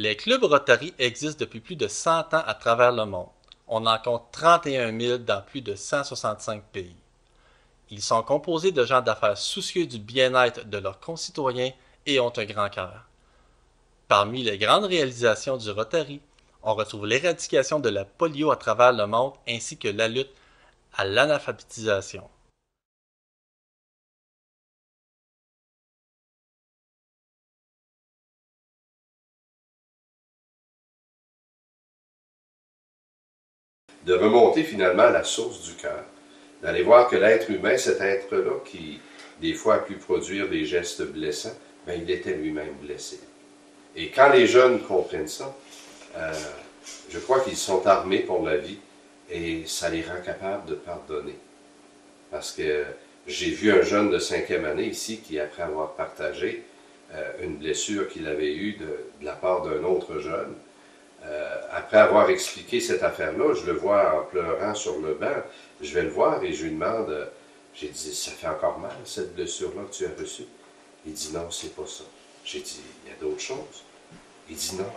Les clubs Rotary existent depuis plus de 100 ans à travers le monde. On en compte 31 000 dans plus de 165 pays. Ils sont composés de gens d'affaires soucieux du bien-être de leurs concitoyens et ont un grand cœur. Parmi les grandes réalisations du Rotary, on retrouve l'éradication de la polio à travers le monde ainsi que la lutte à l'analphabétisation. De remonter finalement à la source du cœur, d'aller voir que l'être humain, cet être-là qui des fois a pu produire des gestes blessants, ben, il était lui-même blessé. Et quand les jeunes comprennent ça, euh, je crois qu'ils sont armés pour la vie et ça les rend capables de pardonner. Parce que j'ai vu un jeune de 5e année ici qui, après avoir partagé une blessure qu'il avait eue de la part d'un autre jeune, après avoir expliqué cette affaire-là, je le vois en pleurant sur le banc, je vais le voir et je lui demande, j'ai dit, ça fait encore mal cette blessure-là que tu as reçue? Il dit, non, c'est pas ça. J'ai dit, il y a d'autres choses. Il dit, non.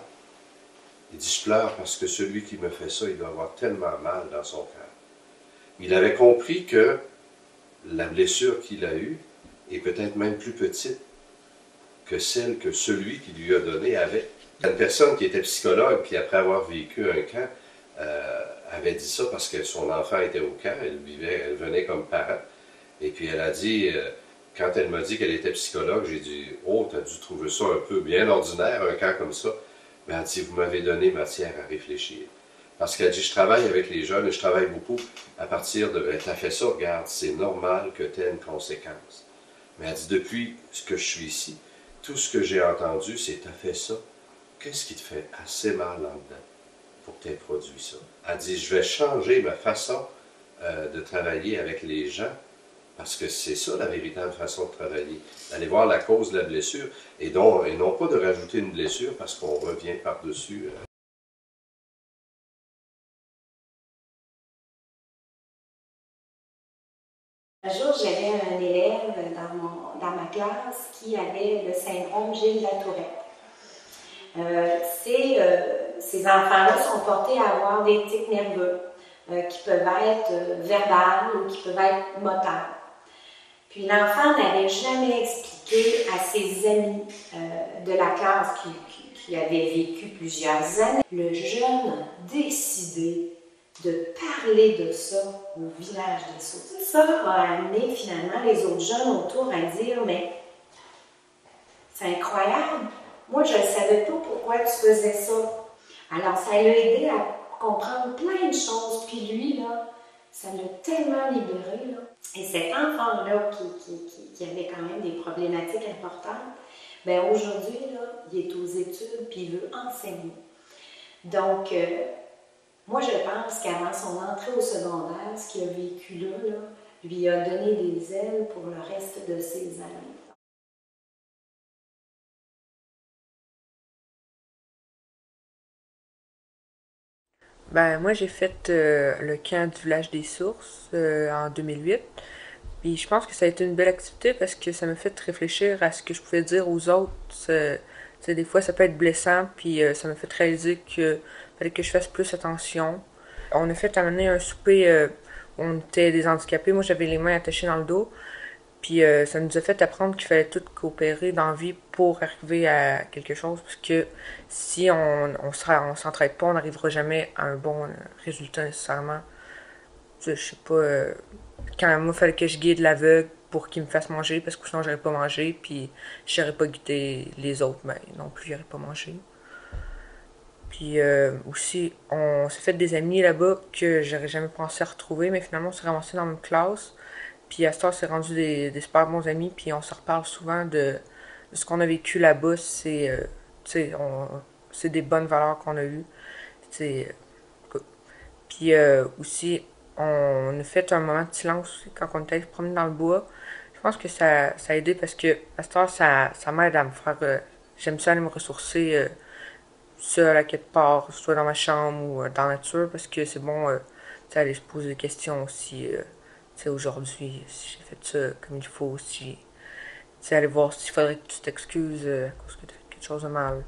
Il dit, je pleure parce que celui qui me fait ça, il doit avoir tellement mal dans son cœur. Il avait compris que la blessure qu'il a eue est peut-être même plus petite que celle que celui qui lui a donné avait. Une personne qui était psychologue, puis après avoir vécu un camp, avait dit ça parce que son enfant était au camp, elle venait comme parent. Et puis elle a dit, quand elle m'a dit qu'elle était psychologue, j'ai dit, oh, t'as dû trouver ça un peu bien ordinaire, un camp comme ça. Mais elle dit, vous m'avez donné matière à réfléchir. Parce qu'elle dit, je travaille avec les jeunes et je travaille beaucoup à partir de, t'as fait ça, regarde, c'est normal que tu aies une conséquence. Mais elle dit, depuis que je suis ici, tout ce que j'ai entendu, c'est, t'as fait ça. Qu'est-ce qui te fait assez mal en dedans pour que tu aies produit ça? Elle dit, je vais changer ma façon de travailler avec les gens parce que c'est ça la véritable façon de travailler. D'aller voir la cause de la blessure et non pas de rajouter une blessure parce qu'on revient par-dessus. Un jour, j'avais un élève dans ma classe qui avait le syndrome Gilles Latourette. Ces enfants-là sont portés à avoir des tics nerveux qui peuvent être verbales ou qui peuvent être moteurs. Puis l'enfant n'avait jamais expliqué à ses amis de la classe qui avaient vécu plusieurs années. Le jeune a décidé de parler de ça au village des Sauts. Ça a amené finalement les autres jeunes autour à dire « Mais c'est incroyable, moi je ne savais pas pourquoi tu faisais ça. » Alors ça l'a aidé à comprendre plein de choses. Puis lui, là, ça l'a tellement libéré. Là. Et cet enfant-là qui avait quand même des problématiques importantes, bien aujourd'hui, là, il est aux études puis il veut enseigner. Donc, moi, je pense qu'avant son entrée au secondaire, ce qu'il a vécu là, lui a donné des ailes pour le reste de ses années. Ben, moi, j'ai fait le camp du village des sources en 2008. Puis je pense que ça a été une belle activité parce que ça m'a fait réfléchir à ce que je pouvais dire aux autres. Tu sais, des fois, ça peut être blessant, puis ça m'a fait réaliser que fallait que je fasse plus attention. On a fait amener un souper où on était des handicapés. Moi, j'avais les mains attachées dans le dos. Puis ça nous a fait apprendre qu'il fallait tout coopérer dans la vie pour arriver à quelque chose. Parce que si on s'entraide pas, on n'arrivera jamais à un bon résultat nécessairement. Je sais pas, quand moi, il fallait que je guide l'aveugle pour qu'il me fasse manger, parce que sinon, j'aurais pas mangé, puis j'aurais pas guidé les autres, mais non plus, j'aurais pas mangé. Puis aussi, on s'est fait des amis là-bas que j'aurais jamais pensé à retrouver, mais finalement, on s'est ramassés dans une classe. Puis à ce temps, c'est rendu des super bons amis, puis on se reparle souvent de ce qu'on a vécu là-bas. C'est des bonnes valeurs qu'on a eues. T'sais, puis aussi, on a fait un moment de silence aussi quand on était allé se promener dans le bois. Je pense que ça a aidé parce que à cette heure, ça m'aide à me faire. J'aime ça aller me ressourcer seul à quelque part, soit dans ma chambre ou dans la nature, parce que c'est bon aller se poser des questions aussi. Aujourd'hui, si j'ai fait ça comme il faut, si aller voir s'il faudrait que tu t'excuses à cause que tu as fait quelque chose de mal.